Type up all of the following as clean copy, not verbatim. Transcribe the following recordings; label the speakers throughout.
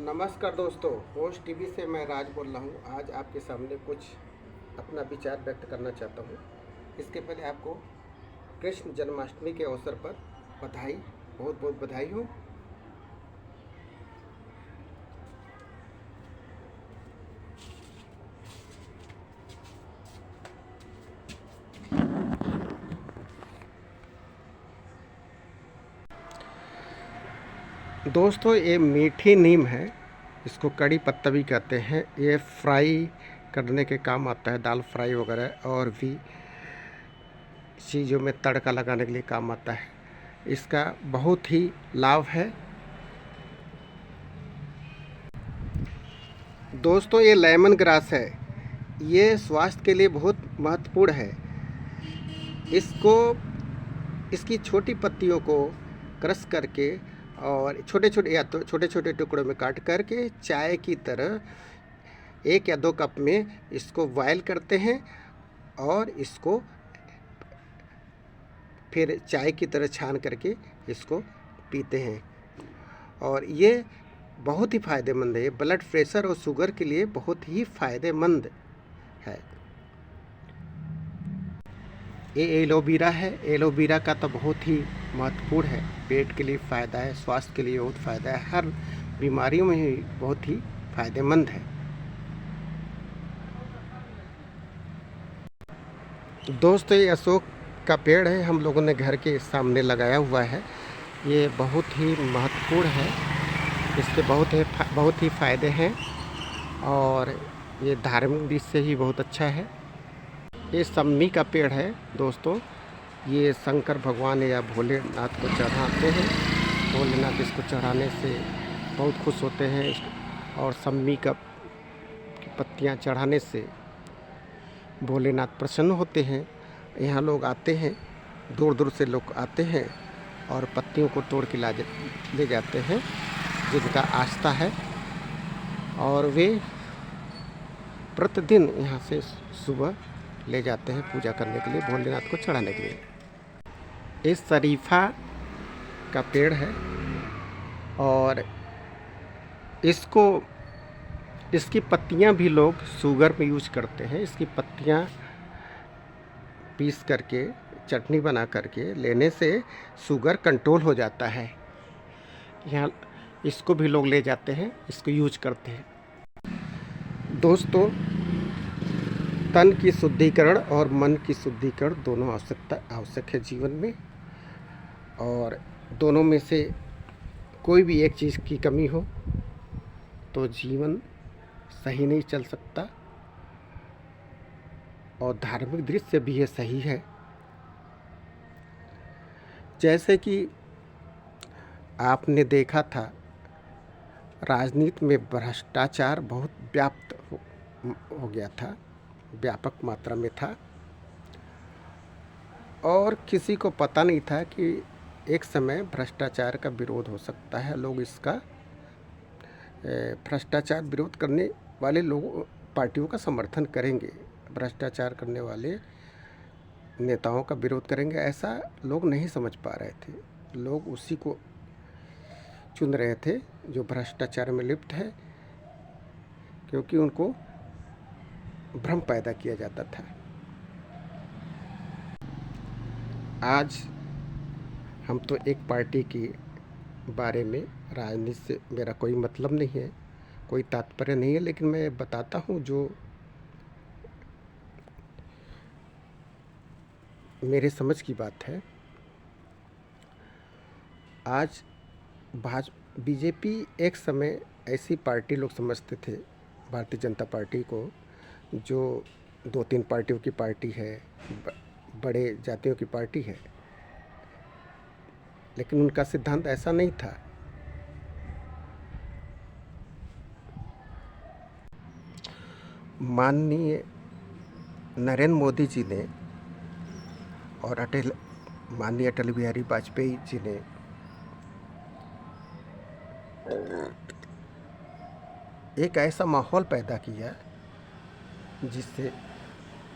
Speaker 1: नमस्कार दोस्तों, host TV से मैं राज बोल रहा हूँ। आज आपके सामने कुछ अपना विचार व्यक्त करना चाहता हूँ। इसके पहले आपको कृष्ण जन्माष्टमी के अवसर पर बधाई, बहुत बहुत बधाई हो। दोस्तों, ये मीठी नीम है, इसको कड़ी पत्ता भी कहते हैं। ये फ्राई करने के काम आता है, दाल फ्राई वगैरह और भी चीज़ों में तड़का लगाने के लिए काम आता है। इसका बहुत ही लाभ है। दोस्तों, ये लेमन ग्रास है, ये स्वास्थ्य के लिए बहुत महत्वपूर्ण है। इसको इसकी छोटी पत्तियों को क्रश करके और छोटे छोटे या तो छोटे छोटे टुकड़ों में काट करके चाय की तरह 1 या 2 कप में इसको बॉयल करते हैं और इसको फिर चाय की तरह छान करके इसको पीते हैं। और ये बहुत ही फ़ायदेमंद है। ये ब्लड प्रेशर और शुगर के लिए बहुत ही फ़ायदेमंद है। ये एलोवेरा है। एलोवेरा का तो बहुत ही महत्वपूर्ण है, पेट के लिए फ़ायदा है, स्वास्थ्य के लिए बहुत फ़ायदा है, हर बीमारियों में ही बहुत ही फ़ायदेमंद है। दोस्तों, ये अशोक का पेड़ है, हम लोगों ने घर के सामने लगाया हुआ है। ये बहुत ही महत्वपूर्ण है, इसके बहुत ही फ़ायदे हैं और ये धार्मिक दृष्टि से ही बहुत अच्छा है। ये सम्मी का पेड़ है दोस्तों, ये शंकर भगवान या भोलेनाथ को चढ़ाते हैं। भोलेनाथ इसको चढ़ाने से बहुत खुश होते हैं। और सम्मी की पत्तियां चढ़ाने से भोलेनाथ प्रसन्न होते हैं। यहाँ लोग आते हैं, दूर दूर से लोग आते हैं और पत्तियों को तोड़ के ले जाते हैं, जिनका आस्था है। और वे प्रतिदिन यहाँ से सुबह ले जाते हैं पूजा करने के लिए, भोलेनाथ को चढ़ाने के लिए। ये शरीफा का पेड़ है और इसकी पत्तियां भी लोग शुगर में यूज करते हैं। इसकी पत्तियां पीस करके चटनी बना करके लेने से शुगर कंट्रोल हो जाता है। यहाँ इसको भी लोग ले जाते हैं, इसको यूज करते हैं। दोस्तों, तन की शुद्धिकरण और मन की शुद्धिकरण दोनों आवश्यक है जीवन में। और दोनों में से कोई भी एक चीज़ की कमी हो तो जीवन सही नहीं चल सकता। और धार्मिक दृष्टि से भी ये सही है। जैसे कि आपने देखा था, राजनीति में भ्रष्टाचार बहुत व्याप्त हो गया था, व्यापक मात्रा में था और किसी को पता नहीं था कि एक समय भ्रष्टाचार का विरोध हो सकता है। लोग इसका भ्रष्टाचार विरोध करने वाले लोगों पार्टियों का समर्थन करेंगे, भ्रष्टाचार करने वाले नेताओं का विरोध करेंगे, ऐसा लोग नहीं समझ पा रहे थे। लोग उसी को चुन रहे थे जो भ्रष्टाचार में लिप्त है, क्योंकि उनको भ्रम पैदा किया जाता था। आज हम तो एक पार्टी के बारे में, राजनीति से मेरा कोई मतलब नहीं है, कोई तात्पर्य नहीं है, लेकिन मैं बताता हूँ जो मेरे समझ की बात है। आज बीजेपी एक समय ऐसी पार्टी लोग समझते थे, भारतीय जनता पार्टी को, जो 2-3 पार्टियों की पार्टी है, बड़े जातियों की पार्टी है, लेकिन उनका सिद्धांत ऐसा नहीं था। माननीय नरेंद्र मोदी जी ने और माननीय अटल बिहारी वाजपेयी जी ने एक ऐसा माहौल पैदा किया जिससे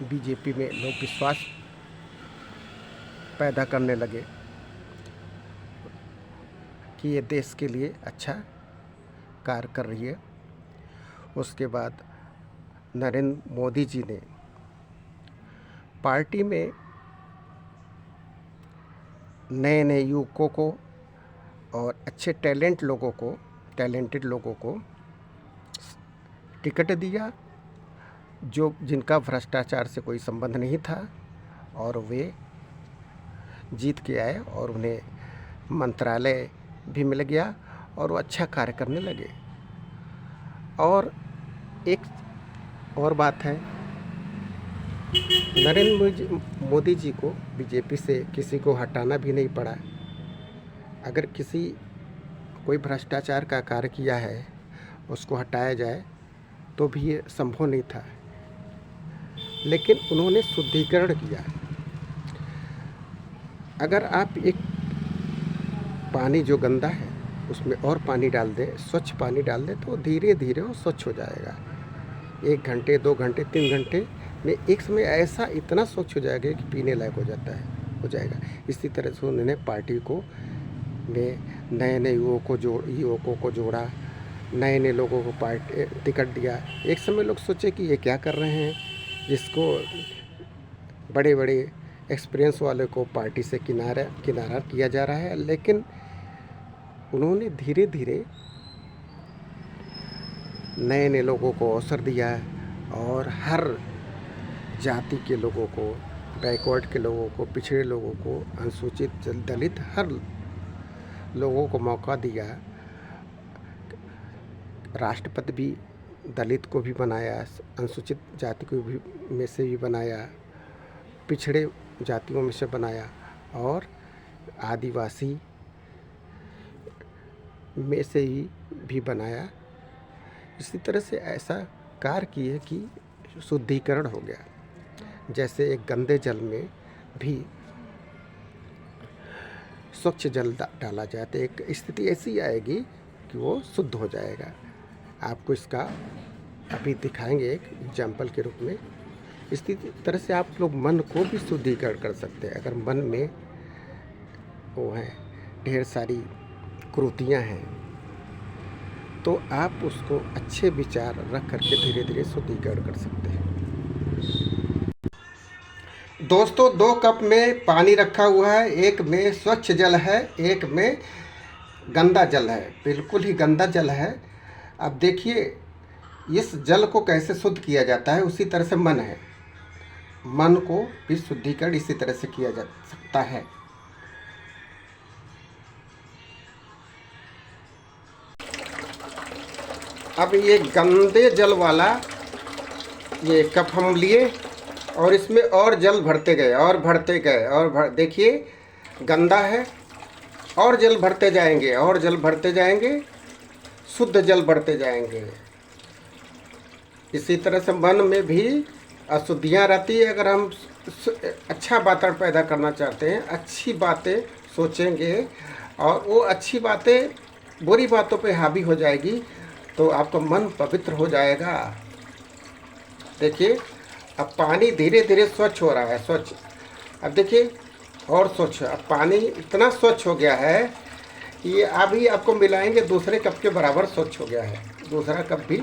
Speaker 1: बीजेपी में लोग विश्वास पैदा करने लगे कि ये देश के लिए अच्छा कार्य कर रही है। उसके बाद नरेंद्र मोदी जी ने पार्टी में नए नए युवकों को और अच्छे टैलेंटेड लोगों को टिकट दिया, जो जिनका भ्रष्टाचार से कोई संबंध नहीं था, और वे जीत के आए और उन्हें मंत्रालय भी मिल गया और वो अच्छा कार्य करने लगे। और एक और बात है, नरेंद्र मोदी जी को बीजेपी से किसी को हटाना भी नहीं पड़ा। अगर कोई भ्रष्टाचार का कार्य किया है उसको हटाया जाए तो भी ये संभव नहीं था, लेकिन उन्होंने शुद्धिकरण किया। अगर आप एक पानी जो गंदा है उसमें और पानी डाल दें, स्वच्छ पानी डाल दें, तो धीरे धीरे वो स्वच्छ हो जाएगा। 1 घंटे 2 घंटे 3 घंटे में एक समय ऐसा इतना स्वच्छ हो जाएगा कि पीने लायक हो जाएगा। इसी तरह से उन्होंने पार्टी को में नए नए युवकों को जोड़ा, नए नए लोगों को टिकट दिया। एक समय लोग सोचे कि ये क्या कर रहे हैं, जिसको बड़े बड़े एक्सपीरियंस वाले को पार्टी से किनारा किया जा रहा है, लेकिन उन्होंने धीरे धीरे नए नए लोगों को अवसर दिया और हर जाति के लोगों को, बैकवर्ड के लोगों को, पिछड़े लोगों को, अनुसूचित दलित हर लोगों को मौका दिया। राष्ट्रपति भी दलित को भी बनाया, अनुसूचित जाति को भी में से भी बनाया, पिछड़े जातियों में से बनाया और आदिवासी में से ही भी बनाया। इसी तरह से ऐसा कार्य किए कि शुद्धिकरण हो गया। जैसे एक गंदे जल में भी स्वच्छ जल डाला जाए तो एक स्थिति ऐसी आएगी कि वो शुद्ध हो जाएगा। आपको इसका अभी दिखाएंगे एक एग्जाम्पल के रूप में। इसी तरह से आप लोग मन को भी शुद्धिकरण कर सकते हैं। अगर मन में वो है ढेर सारी कुरीतियाँ हैं तो आप उसको अच्छे विचार रख करके धीरे धीरे शुद्धिकरण कर सकते हैं। दोस्तों, 2 कप में पानी रखा हुआ है, एक में स्वच्छ जल है, एक में गंदा जल है, बिल्कुल ही गंदा जल है। अब देखिए इस जल को कैसे शुद्ध किया जाता है। उसी तरह से मन है, मन को भी शुद्धिकरण इसी तरह से किया जा सकता है। अब ये गंदे जल वाला ये कप हम लिए और इसमें और जल भरते गए और भरते गए और देखिए गंदा है, और जल भरते जाएंगे और जल भरते जाएंगे, शुद्ध जल भरते जाएंगे। इसी तरह से मन में भी अशुद्धियाँ रहती है। अगर हम अच्छा वातावरण पैदा करना चाहते हैं, अच्छी बातें सोचेंगे और वो अच्छी बातें बुरी बातों पे हावी हो जाएगी तो आपका मन पवित्र हो जाएगा। देखिए अब पानी धीरे धीरे स्वच्छ हो रहा है, स्वच्छ। अब देखिए और स्वच्छ, अब पानी इतना स्वच्छ हो गया है कि ये अभी आपको मिलाएंगे दूसरे कप के बराबर स्वच्छ हो गया है। दूसरा कप भी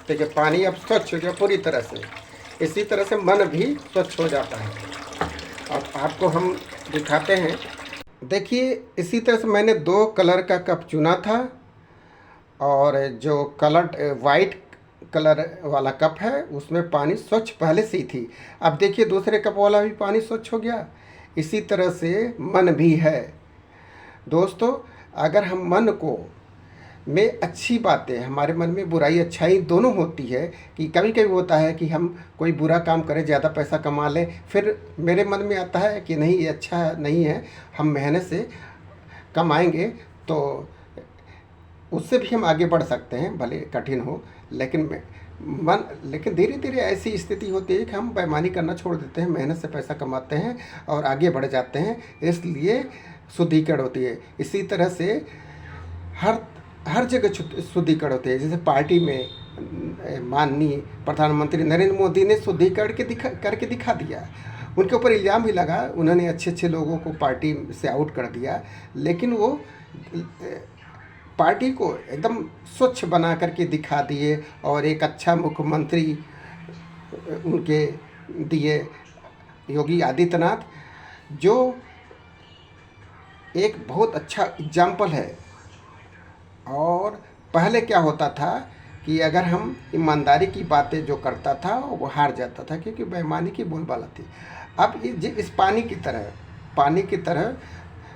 Speaker 1: देखिए पानी अब स्वच्छ हो गया पूरी तरह से। इसी तरह से मन भी स्वच्छ हो जाता है। अब आपको हम दिखाते हैं। देखिए इसी तरह से मैंने 2 कलर का कप चुना था और जो कलर वाइट कलर वाला कप है उसमें पानी स्वच्छ पहले से ही थी। अब देखिए दूसरे कप वाला भी पानी स्वच्छ हो गया। इसी तरह से मन भी है। दोस्तों, अगर हम मन को में अच्छी बातें, हमारे मन में बुराई अच्छाई दोनों होती है कि कभी कभी होता है कि हम कोई बुरा काम करें, ज़्यादा पैसा कमा लें, फिर मेरे मन में आता है कि नहीं ये अच्छा नहीं है, हम मेहनत से कमाएंगे तो उससे भी हम आगे बढ़ सकते हैं, भले कठिन हो। लेकिन धीरे धीरे ऐसी स्थिति होती है कि हम बेईमानी करना छोड़ देते हैं, मेहनत से पैसा कमाते हैं और आगे बढ़ जाते हैं, इसलिए शुद्धिकरण होती है। इसी तरह से हर जगह शुद्धिकरण होती है। जैसे पार्टी में माननीय प्रधानमंत्री नरेंद्र मोदी ने शुद्धिकरण करके दिखा दिया। उनके ऊपर इल्ज़ाम भी लगा, उन्होंने अच्छे अच्छे लोगों को पार्टी से आउट कर दिया, लेकिन वो पार्टी को एकदम स्वच्छ बना करके दिखा दिए और एक अच्छा मुख्यमंत्री उनके दिए योगी आदित्यनाथ, जो एक बहुत अच्छा एग्जाम्पल है। और पहले क्या होता था कि अगर हम ईमानदारी की बातें जो करता था वो हार जाता था, क्योंकि बेईमानी की बोलबाला थी। अब इस पानी की तरह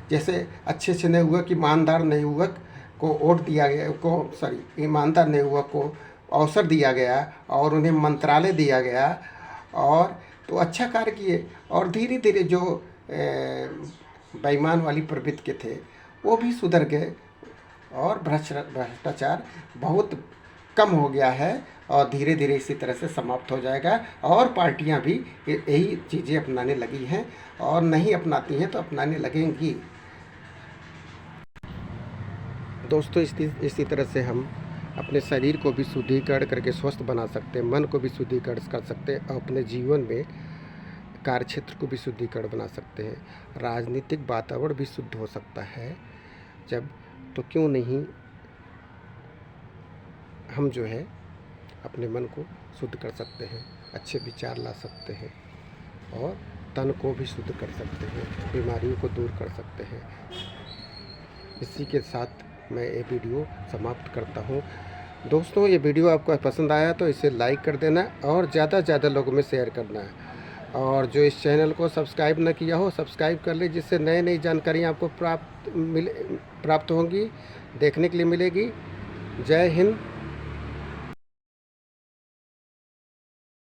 Speaker 1: जैसे अच्छे से नहीं हुआ कि ईमानदार नहीं हुआ को वोट दिया गया, ईमानदार नहीं हुआ को अवसर दिया गया और उन्हें मंत्रालय दिया गया, और तो अच्छा कार्य किए। और धीरे धीरे जो बेईमान वाली प्रवृत्ति के थे वो भी सुधर गए और भ्रष्टाचार बहुत कम हो गया है और धीरे धीरे इसी तरह से समाप्त हो जाएगा। और पार्टियां भी यही चीज़ें अपनाने लगी हैं और नहीं अपनाती हैं तो अपनाने लगेंगी। दोस्तों, इसी तरह से हम अपने शरीर को भी शुद्धिकरण करके स्वस्थ बना सकते हैं, मन को भी शुद्धिकरण कर सकते हैं और अपने जीवन में कार्य क्षेत्र को भी शुद्धिकरण बना सकते हैं। राजनीतिक वातावरण भी शुद्ध हो सकता है जब, तो क्यों नहीं हम जो है अपने मन को शुद्ध कर सकते हैं, अच्छे विचार ला सकते हैं और तन को भी शुद्ध कर सकते हैं, बीमारियों को दूर कर सकते हैं। इसी के साथ मैं ये वीडियो समाप्त करता हूँ। दोस्तों, ये वीडियो आपको पसंद आया तो इसे लाइक कर देना और ज़्यादा से ज़्यादा लोगों में शेयर करना है। और जो इस चैनल को सब्सक्राइब न किया हो सब्सक्राइब कर ले, जिससे नई नई जानकारियाँ आपको प्राप्त होंगी, देखने के लिए मिलेगी। जय हिंद,